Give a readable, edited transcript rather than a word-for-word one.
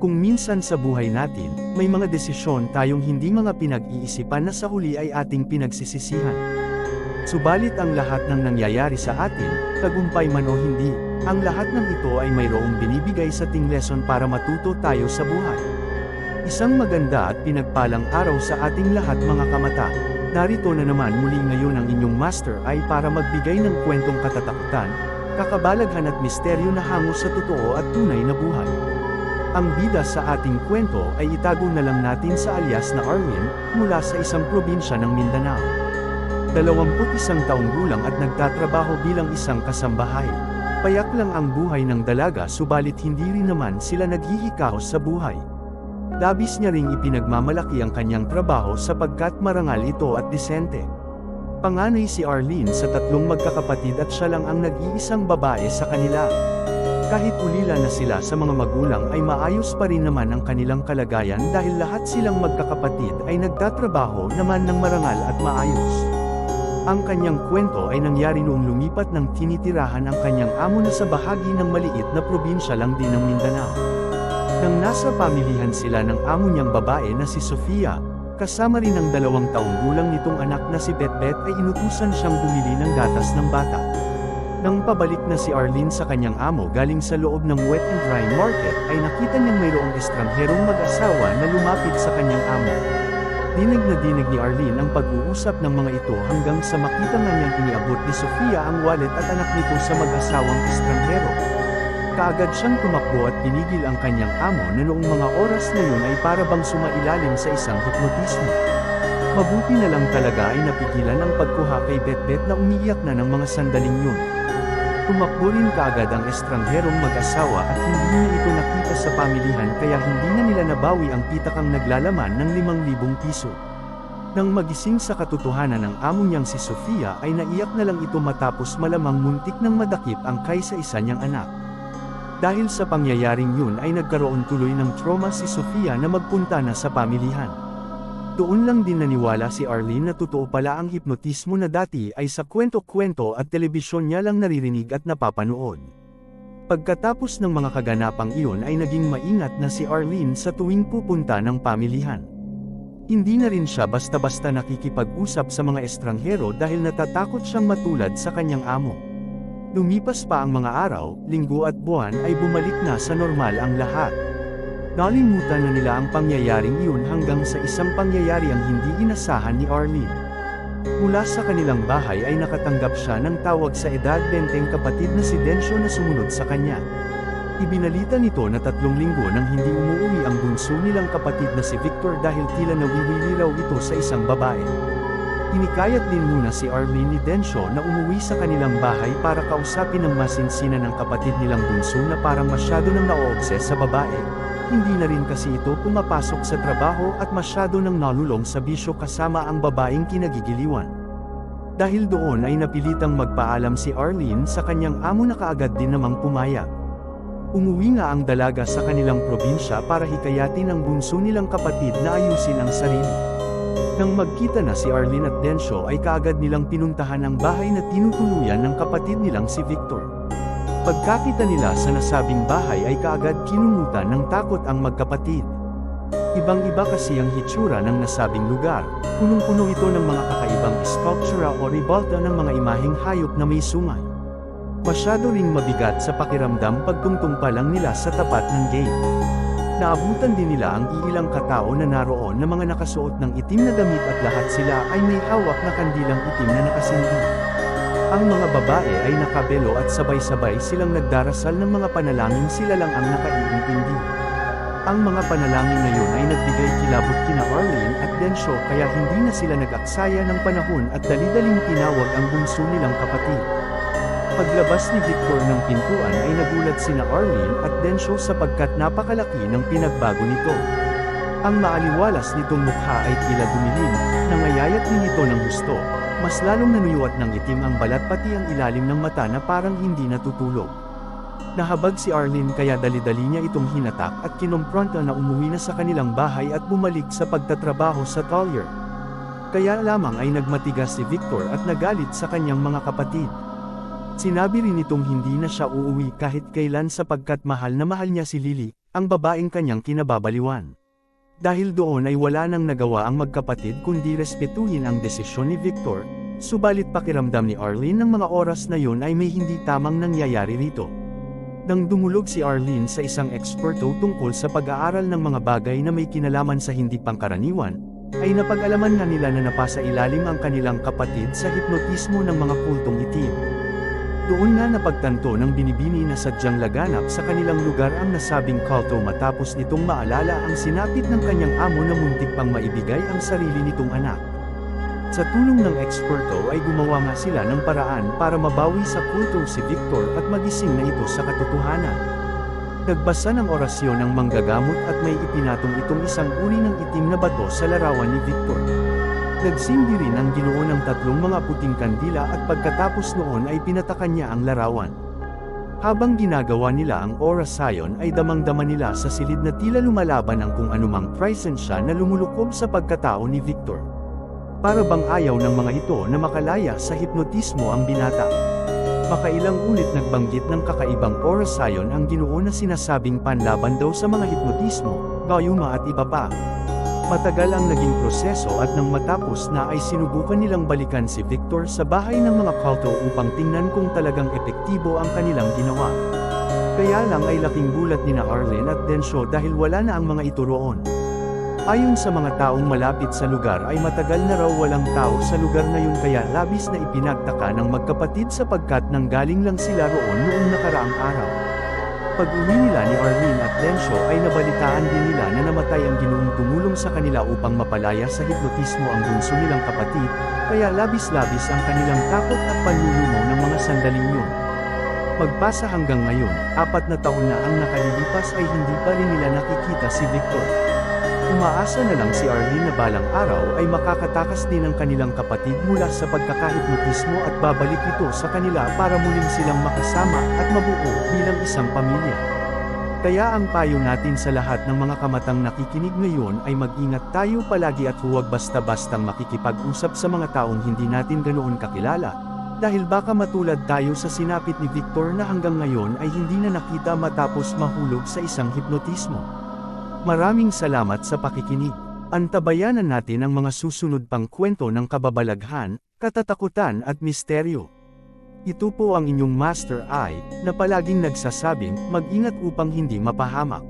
Kung minsan sa buhay natin, may mga desisyon tayong hindi mga pinag-iisipan na sa huli ay ating pinagsisisihan. Subalit ang lahat ng nangyayari sa atin, tagumpay man o hindi, ang lahat ng ito ay mayroong binibigay sa ating lesson para matuto tayo sa buhay. Isang maganda at pinagpalang araw sa ating lahat mga kamata. Narito na naman muli ngayon ang inyong master ay para magbigay ng kwentong katatakutan, kakabalaghan at misteryo na hango sa totoo at tunay na buhay. Ang bida sa ating kwento ay itago na lang natin sa alias na Arlene, mula sa isang probinsya ng Mindanao. 21 taong gulang at nagtatrabaho bilang isang kasambahay. Payak lang ang buhay ng dalaga subalit hindi rin naman sila naghihikaos sa buhay. Labis niya ring ipinagmamalaki ang kanyang trabaho sapagkat marangal ito at disente. Panganay si Arlene sa 3 magkakapatid at siya lang ang nag-iisang babae sa kanila. Kahit ulila na sila sa mga magulang ay maayos pa rin naman ang kanilang kalagayan dahil lahat silang magkakapatid ay nagtatrabaho naman ng marangal at maayos. Ang kanyang kwento ay nangyari noong lumipat ng tinitirahan ang kanyang amo na sa bahagi ng maliit na probinsya lang din ng Mindanao. Nang nasa pamilihan sila ng amo niyang babae na si Sofia, kasama rin ang 2 taong gulang nitong anak na si Betbet ay inutusan siyang bumili ng gatas ng bata. Nang pabalik na si Arlene sa kanyang amo galing sa loob ng wet and dry market ay nakita niyang mayroong estrangherong mag-asawa na lumapit sa kanyang amo. Dinig na dinig ni Arlene ang pag-uusap ng mga ito hanggang sa makita nga niyang iniabot ni Sofia ang wallet at anak nito sa mag-asawang estranghero. Kaagad siyang tumakbo at pinigil ang kanyang amo na noong mga oras na yun ay para bang sumailalim sa isang hipnotismo. Mabuti na lang talaga ay napigilan ang pagkuha kay Betbet na umiiyak na ng mga sandaling yun. Tumakbo rin kaagad ang estrangherong mag-asawa at hindi na ito nakita sa pamilihan kaya hindi na nila nabawi ang pitakang naglalaman ng 5,000 piso. Nang magising sa katotohanan ng amo niyang si Sofia ay naiyak na lang ito matapos malamang muntik ng madakip ang kaysa-isa niyang anak. Dahil sa pangyayaring yun ay nagkaroon tuloy ng trauma si Sofia na magpunta na sa pamilihan. Doon lang din naniwala si Arlene na totoo pala ang hipnotismo na dati ay sa kwento-kwento at telebisyon niya lang naririnig at napapanood. Pagkatapos ng mga kaganapang iyon ay naging maingat na si Arlene sa tuwing pupunta ng pamilihan. Hindi na rin siya basta-basta nakikipag-usap sa mga estranghero dahil natatakot siyang matulad sa kanyang amo. Lumipas pa ang mga araw, linggo at buwan ay bumalik na sa normal ang lahat. Nalimutan na nila ang pangyayaring iyon hanggang sa isang pangyayari ang hindi inasahan ni Arlene. Mula sa kanilang bahay ay nakatanggap siya ng tawag sa edad 20 kapatid na si Dencio na sumunod sa kanya. Ibinalita nito na 3 linggo nang hindi umuwi ang bunso nilang kapatid na si Victor dahil tila nawiwili raw ito sa isang babae. Inikayat din muna si Arlene ni Dencio na umuwi sa kanilang bahay para kausapin ang masinsina ng kapatid nilang bunso na parang masyado nang na-obses sa babae. Hindi na rin kasi ito pumapasok sa trabaho at masyado nang nalulong sa bisyo kasama ang babaeng kinagigiliwan. Dahil doon ay napilitang magpaalam si Arlene sa kanyang amo na kaagad din namang pumayag. Umuwi nga ang dalaga sa kanilang probinsya para hikayatin ang bunso nilang kapatid na ayusin ang sarili. Nang magkita na si Arlene at Dencio ay kaagad nilang pinuntahan ang bahay na tinutuluyan ng kapatid nilang si Victor. Pagkakita nila sa nasabing bahay ay kaagad kinumutan ng takot ang magkapatid. Ibang-iba kasi ang hitsura ng nasabing lugar, punong-puno ito ng mga kakaibang sculptura o ribalta ng mga imaheng hayop na may sungay. Masyado ring mabigat sa pakiramdam pagtungtong pa lang nila sa tapat ng gate. Naabutan din nila ang iilang katao na naroon na mga nakasuot ng itim na damit at lahat sila ay may hawak na kandilang itim na nakasindi. Ang mga babae ay nakabelo at sabay-sabay silang nagdarasal ng mga panalangin sila lang ang nakaiintindi. Ang mga panalangin na yun ay nagbigay kilabot kina Arlene at Dencio kaya hindi na sila nag-aksaya ng panahon at dali-daling tinawag ang bunso nilang kapatid. Paglabas ni Victor ng pintuan ay nagulat sina Arlene at Dencio sapagkat napakalaki ng pinagbago nito. Ang maaliwalas nitong mukha ay tila dumilim, nangayayat din ito ng gusto. Mas lalong nanuyuat ng itim ang balat pati ang ilalim ng mata na parang hindi natutulog. Nahabag si Arlene kaya dali-dali niya itong hinatak at kinompronta na umuwi na sa kanilang bahay at bumalik sa pagtatrabaho sa Collier. Kaya lamang ay nagmatigas si Victor at nagalit sa kanyang mga kapatid. Sinabi rin itong hindi na siya uuwi kahit kailan sapagkat mahal na mahal niya si Lily, ang babaeng kanyang kinababaliwan. Dahil doon ay wala nang nagawa ang magkapatid kundi respetuhin ang desisyon ni Victor, subalit pakiramdam ni Arlene ng mga oras na yun ay may hindi tamang nangyayari rito. Nang dumulog si Arlene sa isang eksperto tungkol sa pag-aaral ng mga bagay na may kinalaman sa hindi pangkaraniwan, ay napag-alaman na nila na napasa ilalim ang kanilang kapatid sa hipnotismo ng mga kultong itim. Doon nga napagtanto ng binibini na sadyang laganap sa kanilang lugar ang nasabing kulto matapos nitong maalala ang sinapit ng kanyang amo na muntik pang maibigay ang sarili nitong anak. Sa tulong ng eksperto ay gumawa nga sila ng paraan para mabawi sa kulto si Victor at magising na ito sa katotohanan. Nagbasa ng orasyon ng manggagamot at may ipinatong itong isang uri ng itim na bato sa larawan ni Victor. Nagsindi rin ang Ginoo ng tatlong mga puting kandila at pagkatapos noon ay pinatakan niya ang larawan. Habang ginagawa nila ang orasyon ay damang-dama nila sa silid na tila lumalaban ang kung anumang presensya na lumulukob sa pagkatao ni Victor. Para bang ayaw ng mga ito na makalaya sa hipnotismo ang binata. Makailang ulit nagbanggit ng kakaibang orasyon ang Ginoo na sinasabing panlaban daw sa mga hipnotismo, gayuma at iba pa. Matagal ang naging proseso at nang matapos na ay sinubukan nilang balikan si Victor sa bahay ng mga kulto upang tingnan kung talagang epektibo ang kanilang ginawa. Kaya lang ay laking gulat nina Arlene at Densho dahil wala na ang mga ito roon. Ayon sa mga taong malapit sa lugar ay matagal na raw walang tao sa lugar na yun kaya labis na ipinagtaka ng magkapatid sapagkat nanggaling lang sila roon noong nakaraang araw. Pag-uwi nila ni Arlene at Densho ay nabalitaan din nila na namatay ang Ginoong tumulong sa kanila upang mapalaya sa hipnotismo ang bunso nilang kapatid, kaya labis-labis ang kanilang takot at panlulumo ng mga sandaling yun. Magpasa hanggang ngayon, 4 na taon na ang nakalilipas ay hindi pa rin nila nakikita si Victor. Umaasa na lang si Arlene na balang araw ay makakatakas din ang kanilang kapatid mula sa pagkakahipnotismo at babalik ito sa kanila para muling silang makasama at mabuo bilang isang pamilya. Kaya ang payo natin sa lahat ng mga kamatang nakikinig ngayon ay mag-ingat tayo palagi at huwag basta-bastang makikipag-usap sa mga taong hindi natin ganoon kakilala, dahil baka matulad tayo sa sinapit ni Victor na hanggang ngayon ay hindi na nakita matapos mahulog sa isang hipnotismo. Maraming salamat sa pakikinig. Antabayanan natin ang mga susunod pang kwento ng kababalaghan, katatakutan at misteryo. Ito po ang inyong Master I, na palaging nagsasabing, mag-ingat upang hindi mapahamak.